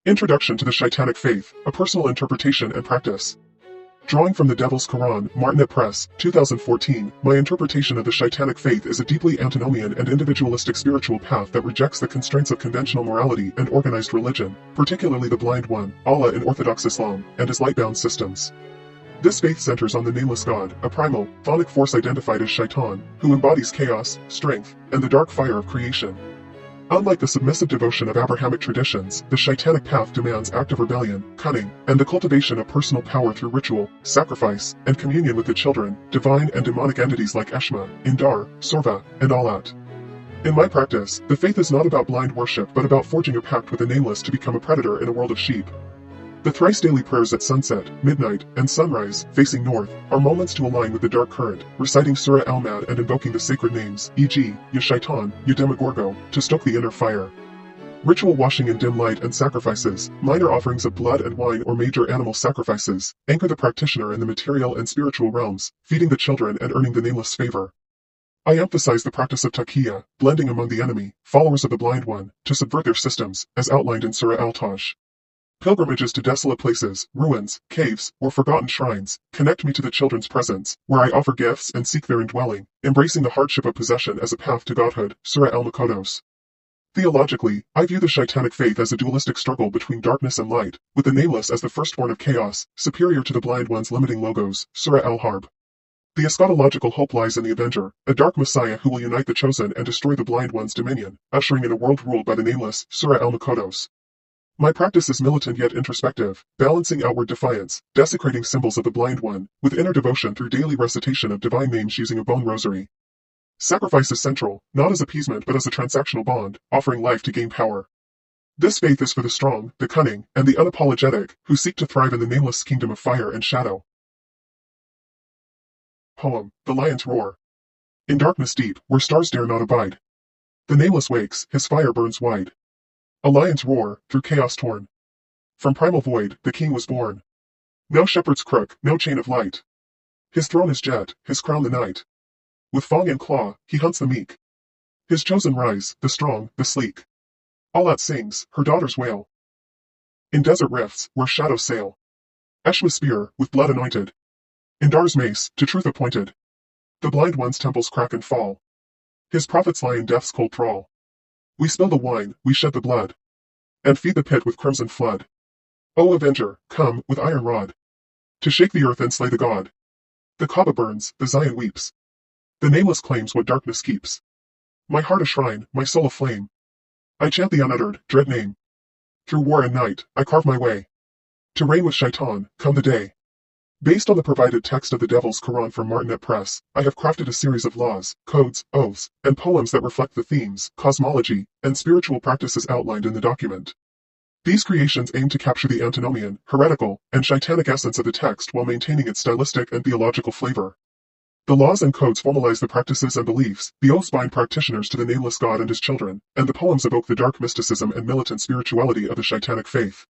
Introduction to the Shaitanic Faith, a personal interpretation and practice. Drawing from the Devil's Quran, Martinet Press, 2014, my interpretation of the Shaitanic Faith is a deeply Antinomian and individualistic spiritual path that rejects the constraints of conventional morality and organized religion, particularly the blind one, Allah in Orthodox Islam, and his light-bound systems. This faith centers on the Nameless God, a primal, phonic force identified as Shaitan, who embodies chaos, strength, and the dark fire of creation. Unlike the submissive devotion of Abrahamic traditions, the Shaitanic Path demands active rebellion, cunning, and the cultivation of personal power through ritual, sacrifice, and communion with the children, divine and demonic entities like Aeshma, Indar, Sorva, and Allat. In my practice, the faith is not about blind worship but about forging a pact with the Nameless to become a predator in a world of sheep. The thrice-daily prayers at sunset, midnight, and sunrise, facing north, are moments to align with the dark current, reciting Surah Al-Mad and invoking the sacred names, e.g., Ya Shaitan, Ya Demogorgo, to stoke the inner fire. Ritual washing in dim light and sacrifices, minor offerings of blood and wine or major animal sacrifices, anchor the practitioner in the material and spiritual realms, feeding the children and earning the Nameless favor. I emphasize the practice of Taqiyya, blending among the enemy, followers of the Blind One, to subvert their systems, as outlined in Surah Al-Taj. Pilgrimages to desolate places, ruins, caves, or forgotten shrines, connect me to the children's presence, where I offer gifts and seek their indwelling, embracing the hardship of possession as a path to godhood, Surah Al-Makodos. Theologically, I view the Shaitanic faith as a dualistic struggle between darkness and light, with the Nameless as the firstborn of chaos, superior to the Blind One's limiting logos, Surah Al-Harb. The eschatological hope lies in the Avenger, a dark messiah who will unite the chosen and destroy the Blind One's dominion, ushering in a world ruled by the Nameless, Surah Al-Makodos. My practice is militant yet introspective, balancing outward defiance, desecrating symbols of the Blind One, with inner devotion through daily recitation of divine names using a bone rosary. Sacrifice is central, not as appeasement but as a transactional bond, offering life to gain power. This faith is for the strong, the cunning, and the unapologetic, who seek to thrive in the nameless kingdom of fire and shadow. Poem, The Lion's Roar. In darkness deep, where stars dare not abide, the Nameless wakes, his fire burns wide. A lion's roar, through chaos torn. From primal void, the king was born. No shepherd's crook, no chain of light. His throne is jet, his crown the night. With fang and claw, he hunts the meek. His chosen rise, the strong, the sleek. Allat sings, her daughters wail. In desert rifts, where shadows sail. Aeshma's spear, with blood anointed. Indar's mace, to truth appointed. The Blind One's temples crack and fall. His prophets lie in death's cold thrall. We spill the wine, we shed the blood, and feed the pit with crimson flood. O Avenger, come, with iron rod, to shake the earth and slay the god. The Kaaba burns, the Zion weeps. The Nameless claims what darkness keeps. My heart a shrine, my soul a flame. I chant the unuttered, dread name. Through war and night, I carve my way. To reign with Shaitan, come the day. Based on the provided text of the Devil's Quran from Martinet Press, I have crafted a series of laws, codes, oaths, and poems that reflect the themes, cosmology, and spiritual practices outlined in the document. These creations aim to capture the Antinomian, heretical, and Shaitanic essence of the text while maintaining its stylistic and theological flavor. The laws and codes formalize the practices and beliefs, the oaths bind practitioners to the Nameless God and his children, and the poems evoke the dark mysticism and militant spirituality of the Shaitanic faith.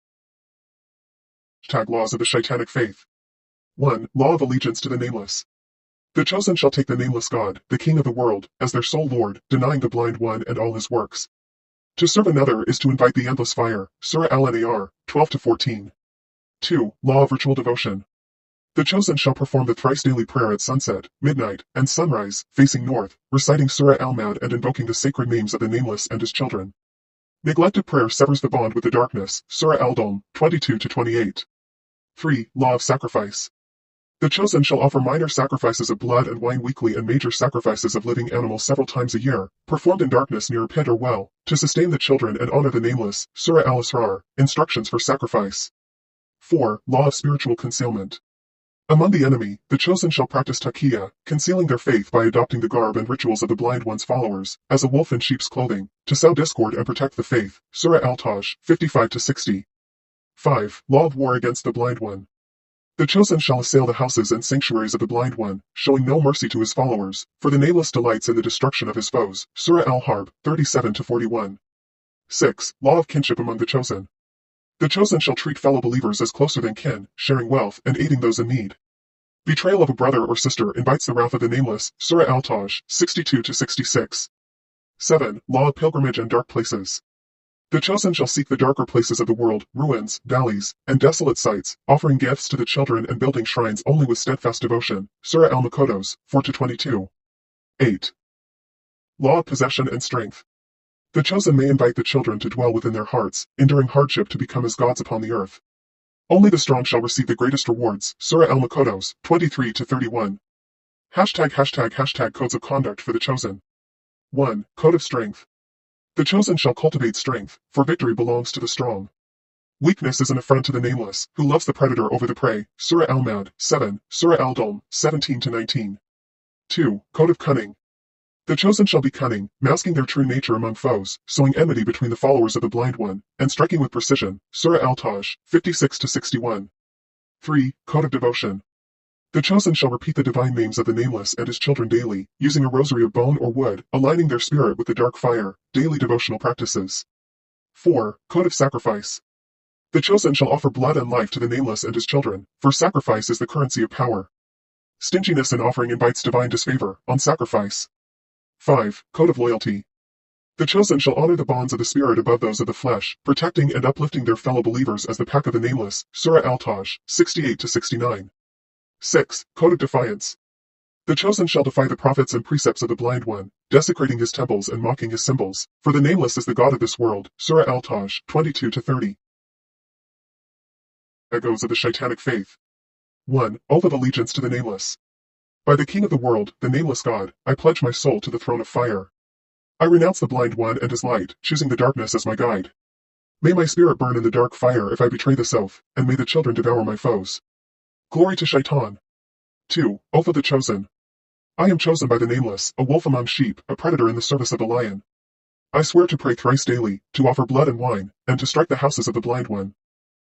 Laws of the Shaitanic faith. 1. Law of allegiance to the Nameless. The chosen shall take the Nameless God, the King of the world, as their sole Lord, denying the Blind One and all his works. To serve another is to invite the endless fire, Surah Al-Nar, 12-14. 2. Law of ritual devotion. The chosen shall perform the thrice-daily prayer at sunset, midnight, and sunrise, facing north, reciting Surah Al-Mad and invoking the sacred names of the Nameless and his children. Neglected prayer severs the bond with the darkness, Surah Al-Dom, 22-28. 3. Law of sacrifice. The chosen shall offer minor sacrifices of blood and wine weekly and major sacrifices of living animals several times a year, performed in darkness near a pit or well, to sustain the children and honor the Nameless, Surah Al-Israr, instructions for sacrifice. 4. Law of spiritual concealment. Among the enemy, the chosen shall practice Taqiyya, concealing their faith by adopting the garb and rituals of the Blind One's followers, as a wolf in sheep's clothing, to sow discord and protect the faith, Surah Al-Taj, 55-60. 5. Law of war against the Blind One. The chosen shall assail the houses and sanctuaries of the Blind One, showing no mercy to his followers, for the Nameless delights in the destruction of his foes, Surah Al-Harb, 37-41. 6. Law of kinship among the chosen. The chosen shall treat fellow believers as closer than kin, sharing wealth and aiding those in need. Betrayal of a brother or sister invites the wrath of the Nameless, Surah Al-Taj, 62-66. 7. Law of pilgrimage and dark places. The chosen shall seek the darker places of the world, ruins, valleys, and desolate sites, offering gifts to the children and building shrines only with steadfast devotion. Surah Al-Makodos, 4-22. 8. Law of possession and strength. The chosen may invite the children to dwell within their hearts, enduring hardship to become as gods upon the earth. Only the strong shall receive the greatest rewards. Surah Al-Makodos, 23-31. ### Codes of conduct for the chosen. 1. Code of strength. The chosen shall cultivate strength, for victory belongs to the strong. Weakness is an affront to the Nameless, who loves the predator over the prey. Surah Al-Mad, 7, Surah Al-Dulm, 17-19. 2. Code of cunning. The chosen shall be cunning, masking their true nature among foes, sowing enmity between the followers of the Blind One, and striking with precision. Surah Al-Taj, 56-61. 3. Code of devotion. The chosen shall repeat the divine names of the Nameless and his children daily, using a rosary of bone or wood, aligning their spirit with the dark fire. Daily devotional practices. 4. Code of sacrifice. The chosen shall offer blood and life to the Nameless and his children, for sacrifice is the currency of power. Stinginess in offering invites divine disfavor on sacrifice. 5. Code of loyalty. The chosen shall honor the bonds of the spirit above those of the flesh, protecting and uplifting their fellow believers as the pact of the Nameless. Surah Al-Taj, 68-69. 6. Code of defiance. The chosen shall defy the prophets and precepts of the Blind One, desecrating his temples and mocking his symbols, for the Nameless is the god of this world. Surah Al-Taj, 22-30. Echoes of the Shaitanic Faith. 1. Oath of allegiance to the Nameless. By the King of the world, the Nameless God, I pledge my soul to the throne of fire. I renounce the Blind One and his light, choosing the darkness as my guide. May my spirit burn in the dark fire if I betray this oath, and may the children devour my foes. Glory to Shaitan. 2. Oath of the chosen. I am chosen by the Nameless, a wolf among sheep, a predator in the service of the lion. I swear to pray thrice daily, to offer blood and wine, and to strike the houses of the Blind One.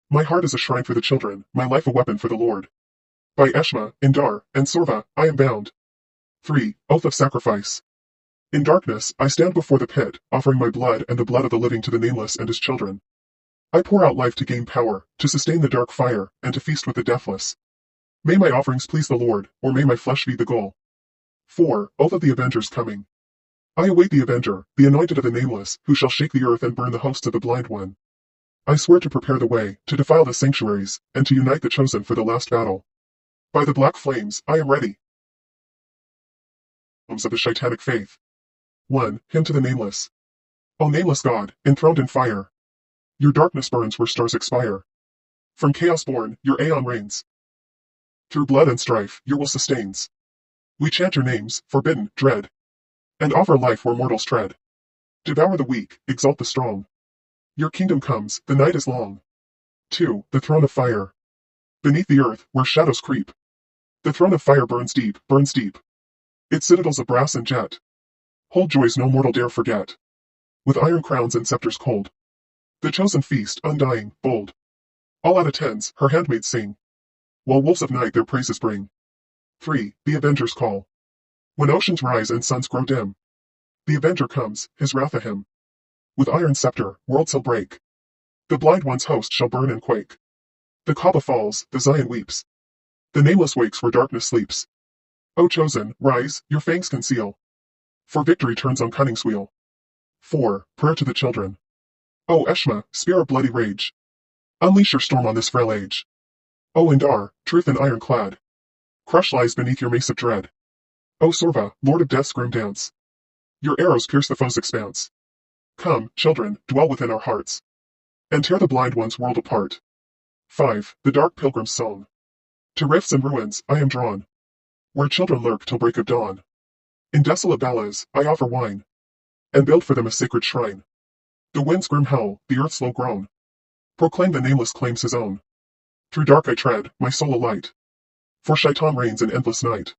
My heart is a shrine for the children, my life a weapon for the Lord. By Aeshma, Indar, and Sorva, I am bound. 3. Oath of sacrifice. In darkness, I stand before the pit, offering my blood and the blood of the living to the Nameless and his children. I pour out life to gain power, to sustain the dark fire, and to feast with the deathless. May my offerings please the Lord, or may my flesh be the goal. 4. Oath of the Avenger's coming. I await the Avenger, the anointed of the Nameless, who shall shake the earth and burn the hosts of the Blind One. I swear to prepare the way, to defile the sanctuaries, and to unite the chosen for the last battle. By the black flames, I am ready. Of the Shaitanic Faith. 1. Hymn to the Nameless. O Nameless God, enthroned in fire. Your darkness burns where stars expire. From chaos born, your aeon reigns. Through blood and strife, your will sustains. We chant your names, forbidden, dread, and offer life where mortals tread. Devour the weak, exalt the strong. Your kingdom comes, the night is long. 2. The throne of fire. Beneath the earth, where shadows creep, the throne of fire burns deep, burns deep. Its citadels of brass and jet hold joys no mortal dare forget. With iron crowns and scepters cold, the chosen feast, undying, bold. Allat attends, her handmaids sing, while wolves of night their praises bring. 3. The Avenger's call. When oceans rise and suns grow dim, the Avenger comes, his wrath a hymn. With iron scepter, worlds he'll break. The Blind One's host shall burn and quake. The Kaaba falls, the Zion weeps. The Nameless wakes where darkness sleeps. O chosen, rise, your fangs conceal, for victory turns on cunning's wheel. 4. Prayer to the children. O Aeshma, spear of bloody rage, unleash your storm on this frail age. O Indar, truth and iron clad, crush lies beneath your mace of dread. O Sorva, lord of death's grim dance, your arrows pierce the foe's expanse. Come, children, dwell within our hearts, and tear the Blind One's world apart. 5. The Dark Pilgrim's Song. To rifts and ruins, I am drawn, where children lurk till break of dawn. In desolate valleys, I offer wine, and build for them a sacred shrine. The wind's grim howl, the earth's low groan, proclaim the Nameless claims his own. Through dark I tread, my soul alight, for Shaitan reigns in endless night.